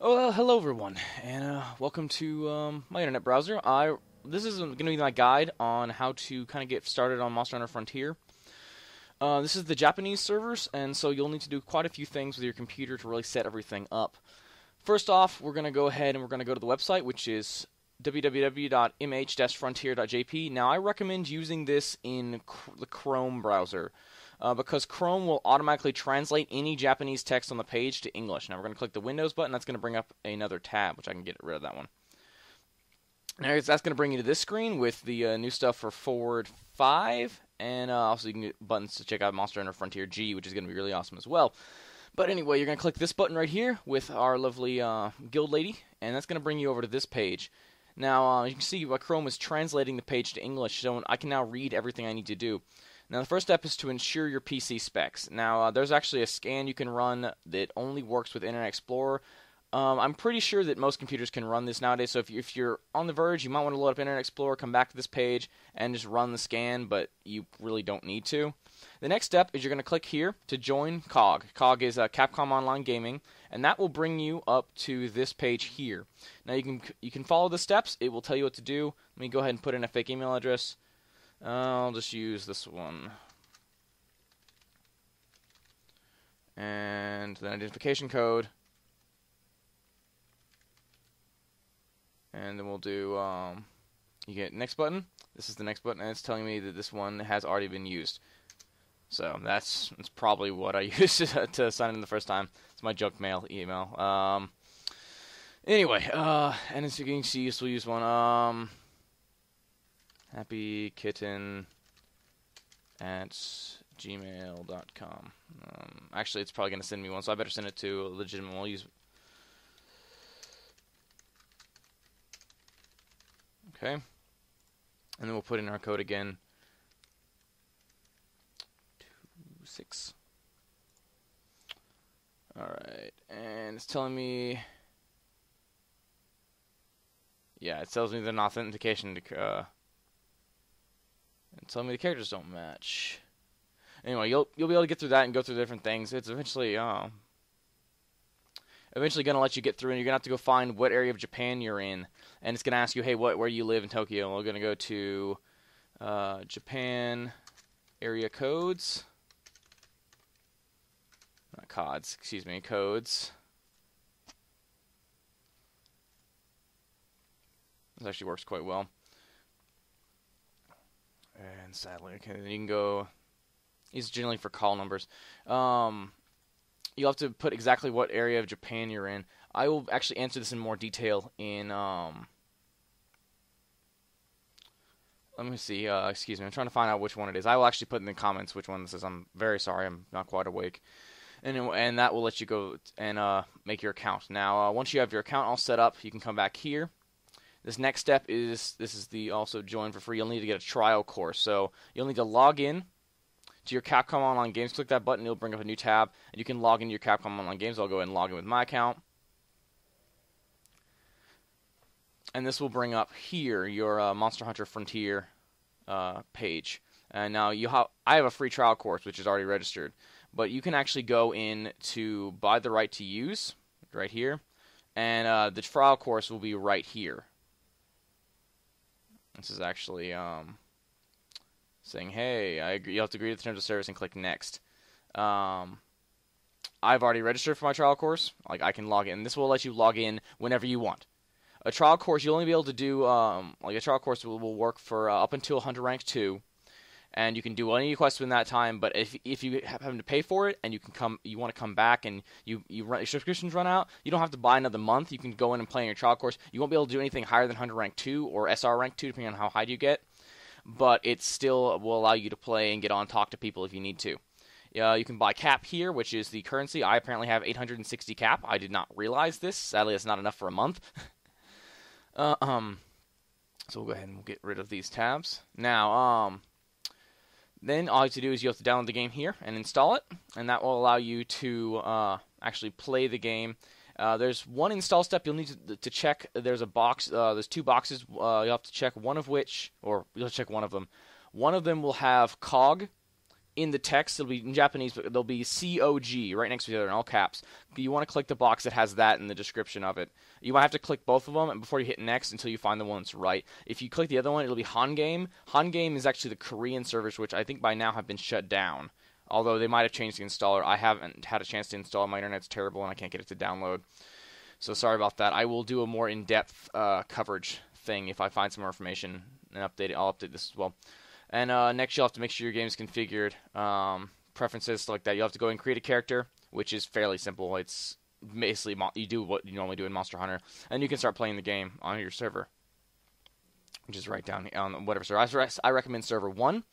Oh, hello everyone, and welcome to my internet browser. This is going to be my guide on how to kind of get started on Monster Hunter Frontier. This is the Japanese servers, and so you'll need to do quite a few things with your computer to really set everything up. First off, we're going to go ahead and we're going to go to the website, which is www.mh-frontier.jp. Now, I recommend using this in the Chrome browser because Chrome will automatically translate any Japanese text on the page to English. Now, we're going to click the Windows button. That's going to bring up another tab, which I can get rid of that one. Now, that's going to bring you to this screen with the new stuff for Forward 5, and also you can get buttons to check out Monster Hunter Frontier G, which is going to be really awesome as well. But anyway, you're going to click this button right here with our lovely guild lady, and that's going to bring you over to this page. Now, you can see Chrome is translating the page to English, so I can now read everything I need to do. Now, the first step is to ensure your PC specs. Now, there's actually a scan you can run that only works with Internet Explorer. I'm pretty sure that most computers can run this nowadays, so if you're on the verge, you might want to load up Internet Explorer, come back to this page, and just run the scan, but you really don't need to. The next step is you're going to click here to join COG. COG is Capcom Online Gaming, and that will bring you up to this page here. Now, you can follow the steps. It will tell you what to do. Let me go ahead and put in a fake email address. I'll just use this one. And then identification code. And then we'll do, you get next button. This is the next button, and it's telling me that this one has already been used. So that's probably what I used to sign in the first time. It's my junk mail email. Anyway, and as you can see, we'll use one. Happy Kitten at gmail.com. Actually, it's probably going to send me one, so I better send it to a legitimate one. We'll use. Okay. And then we'll put in our code again. 26. Alright. And it's telling me. Yeah, it tells me the authentication. It's telling me the characters don't match. Anyway, you'll be able to get through that and go through different things. It's eventually going to let you get through, and you're going to have to go find what area of Japan you're in. And it's going to ask you, hey, where you live in Tokyo. And we're going to go to Japan area codes. Not codes, excuse me, codes. This actually works quite well. And sadly, okay, then you can go. These are generally for call numbers. You'll have to put exactly what area of Japan you're in. I will actually answer this in more detail in. Let me see. Excuse me. I'm trying to find out which one it is. I will actually put in the comments which one this is. I'm very sorry. I'm not quite awake. And that will let you go and make your account. Now, once you have your account all set up, you can come back here. This next step is the also join for free. You'll need to get a trial course. So you'll need to log in to your Capcom Online Games. Click that button. It'll bring up a new tab, and you can log into your Capcom Online Games. I'll go ahead and log in with my account. And this will bring up here your Monster Hunter Frontier page. And now I have a free trial course, which is already registered. But you can actually go in to buy the right to use, right here. And the trial course will be right here. This is actually saying, hey, I agree. You have to agree to the terms of service and click next. I've already registered for my trial course. Like, I can log in. This will let you log in whenever you want. A trial course, you'll only be able to do, like a trial course will work for up until 100 rank 2. And you can do any quests in that time, but if you happen to pay for it and you want to come back and your subscriptions run out, you don't have to buy another month. You can go in and play in your trial course. You won't be able to do anything higher than 100 rank 2 or SR rank 2, depending on how high you get. But it still will allow you to play and get on, talk to people if you need to. You can buy cap here, which is the currency. I apparently have 860 cap. I did not realize this. Sadly, it's not enough for a month. So we'll go ahead and we'll get rid of these tabs. Now, then all you have to do is you have to download the game here and install it, and that will allow you to actually play the game. There's one install step you'll need to check. There's a box. There's two boxes. You'll have to check one of which, or you'll check one of them. One of them will have COG in the text, it'll be in Japanese, but there'll be COG right next to each other in all caps. You want to click the box that has that in the description of it. You might have to click both of them and before you hit next until you find the one that's right. If you click the other one, it'll be Hangame. Hangame is actually the Korean servers, which I think by now have been shut down. Although they might have changed the installer. I haven't had a chance to install. My internet's terrible and I can't get it to download. So sorry about that. I will do a more in-depth coverage thing if I find some more information and update it. I'll update this as well. And next, you'll have to make sure your game is configured, preferences, stuff like that. You'll have to go and create a character, which is fairly simple. It's basically you do what you normally do in Monster Hunter, and you can start playing the game on your server, which is right down on whatever server. I recommend server 1,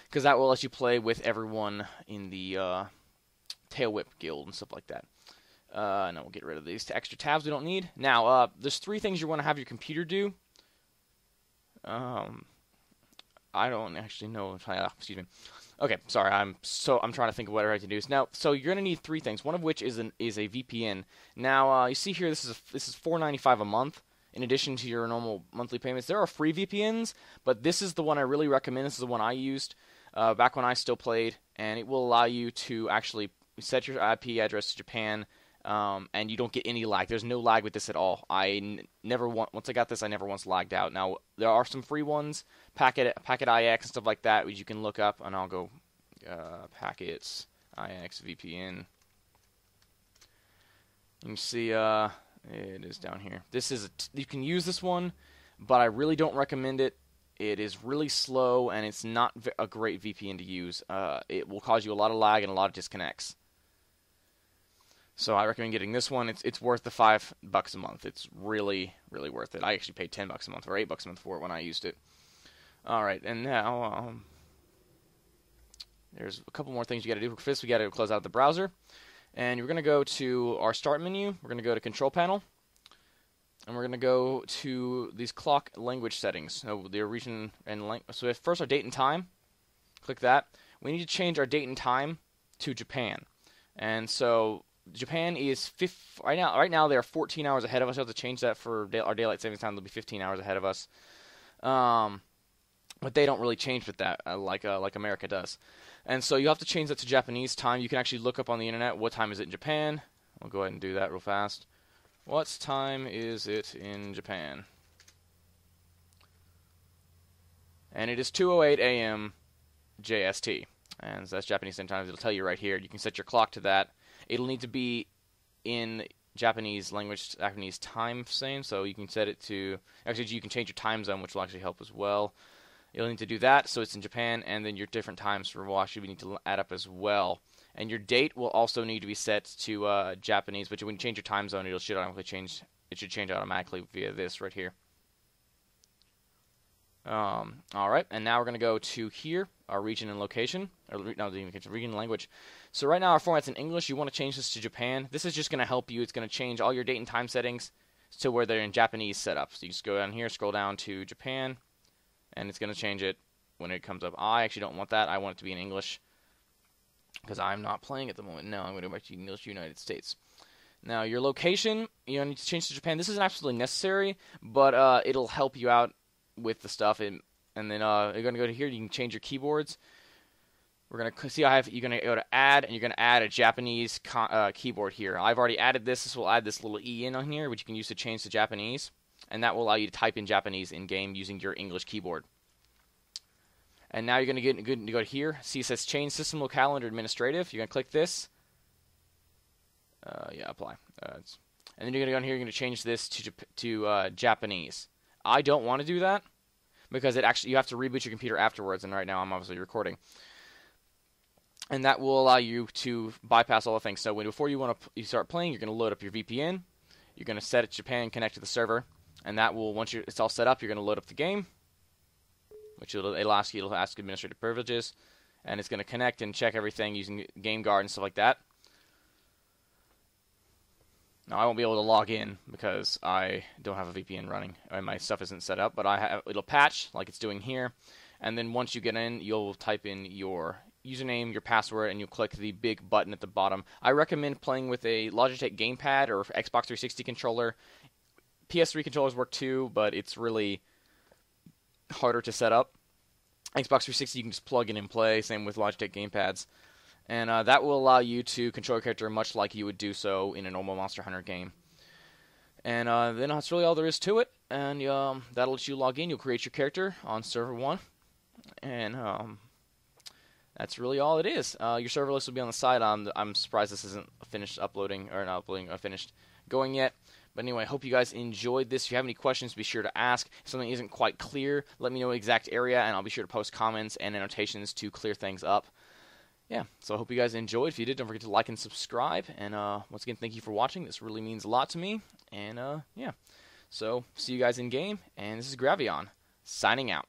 because that will let you play with everyone in the Tail Whip Guild and stuff like that. And then we'll get rid of these extra tabs we don't need. Now, there's 3 things you want to have your computer do. I don't actually know. Excuse me. Okay, sorry. I'm trying to think of what I have to do now. So you're gonna need 3 things. One of which is a VPN. Now you see here, this is $4.95 a month. In addition to your normal monthly payments, there are free VPNs, but this is the one I really recommend. This is the one I used back when I still played, and it will allow you to actually set your IP address to Japan. And you don't get any lag. There's no lag with this at all. Once I got this, I never once lagged out. Now there are some free ones, Packet IX and stuff like that, which you can look up. And I'll go Packets IX VPN. You can see it is down here. You can use this one, but I really don't recommend it. It is really slow, and it's not a great VPN to use. It will cause you a lot of lag and a lot of disconnects. So I recommend getting this one. It's worth the $5 a month. It's really, really worth it. I actually paid $10 a month or $8 a month for it when I used it. All right, and now there's a couple more things you got to do. First, we got to close out the browser, and we're going to go to our Start menu. We're going to go to Control Panel, and we're going to go to these clock language settings. So the region and so first our date and time. Click that. We need to change our date and time to Japan, and so Japan is right now they are 14 hours ahead of us. We have to change that for our daylight savings time. They'll be 15 hours ahead of us. But they don't really change with that like America does. And so you have to change that to Japanese time. You can actually look up on the internet what time is it in Japan. I'll go ahead and do that real fast. What time is it in Japan? And it is 2:08 a.m. JST. And so that's Japanese Standard Time. It'll tell you right here. You can set your clock to that. It'll need to be in Japanese language, Japanese time frame, so you can set it to... Actually, you can change your time zone, which will actually help as well. You'll need to do that, so it's in Japan, and then your different times for Washi we need to add up as well. And your date will also need to be set to Japanese, but when you change your time zone, it should change automatically via this right here. Alright, and now we're going to go to here, our region and location, region and language. So right now our format's in English. You want to change this to Japan. This is just going to help you. It's going to change all your date and time settings to where they're in Japanese setup. So you just go down here, scroll down to Japan, and it's going to change it when it comes up. I actually don't want that. I want it to be in English because I'm not playing at the moment. No, I'm going to go back to English United States. Now your location, you need to change to Japan. This isn't absolutely necessary, but it'll help you out with the stuff, and then you're going to go to here. You can change your keyboards. We're going to see you're going to go to add, and you're going to add a Japanese keyboard here. I've already added this. This will add this little E in on here, which you can use to change to Japanese, and that will allow you to type in Japanese in game using your English keyboard. And now you're going to go here. See, it says change system locale under administrative. You're going to click this. Apply. And then you're going to go in here. You're going to change this to Japanese. I don't want to do that because you have to reboot your computer afterwards, and right now I'm obviously recording. And that will allow you to bypass all the things. So before you start playing, you're going to load up your VPN. You're going to set it to Japan, connect to the server, and that will, once it's all set up, you're going to load up the game, which it'll ask administrative privileges, and it's going to connect and check everything using Game Guard and stuff like that. Now, I won't be able to log in because I don't have a VPN running and my stuff isn't set up, but it'll patch like it's doing here. And then once you get in, you'll type in your username, your password, and you'll click the big button at the bottom. I recommend playing with a Logitech gamepad or Xbox 360 controller. PS3 controllers work too, but it's really harder to set up. Xbox 360, you can just plug in and play. Same with Logitech gamepads. And that will allow you to control your character much like you would do so in a normal Monster Hunter game. And then that's really all there is to it. And that'll let you log in. You'll create your character on server 1. And that's really all it is. Your server list will be on the side. I'm surprised this isn't finished uploading, or not uploading, finished going yet. But anyway, I hope you guys enjoyed this. If you have any questions, be sure to ask. If something isn't quite clear, let me know the exact area, and I'll be sure to post comments and annotations to clear things up. Yeah, so I hope you guys enjoyed. If you did, don't forget to like and subscribe. And once again, thank you for watching. This really means a lot to me. And yeah, so see you guys in game. And this is Gravion, signing out.